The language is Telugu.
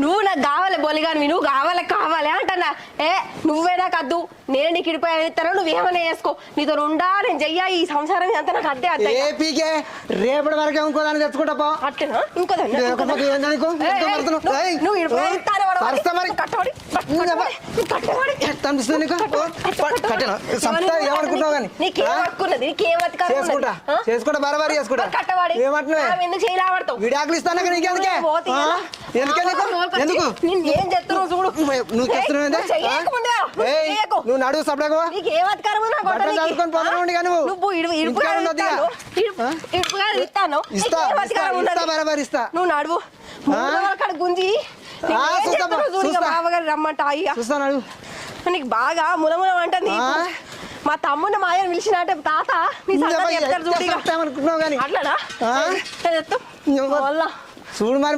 నువ్వు నాకు కావాలి బొలిగానివి, నువ్వు కావాలి అంటన్నా. నువ్వే నాకు అద్దు, నేను నీకు ఇడిపోయిస్తాను, నువ్వేమన్నా చేసుకో, నీతో ఉండా నేను చెయ్యా ఈ సంసారం అంతా నాకు అద్దే అద్దే. రేపటి వరకు ఇంకో దాన్ని తెచ్చుకుంటా అట్టేనా ఇంకోదాన్ని చేసుకుంటా బరాబరి చేసుకుంటా ఎందుకు చేయలాడతావు విడాకులు ఇస్తాను నీకెందుకే ఎందుకు ఏం చెప్తున్నావు చూడు నువ్వు నువ్వు నడువు సపడకు నీకు ఏం అధికారం చదువుకొని పోతాను కానీ బరాబరి ఇస్తా నువ్వు నడువు అక్కడ గుంజి బావగారు రమ్మంట అయ్యా చూస్తాను నీకు బాగా ములములం అంటుంది. మా తమ్ముడు మాయని పిలిచినట్టే తాత అనుకుంటున్నావు కానీ అట్లానా చూడు మరి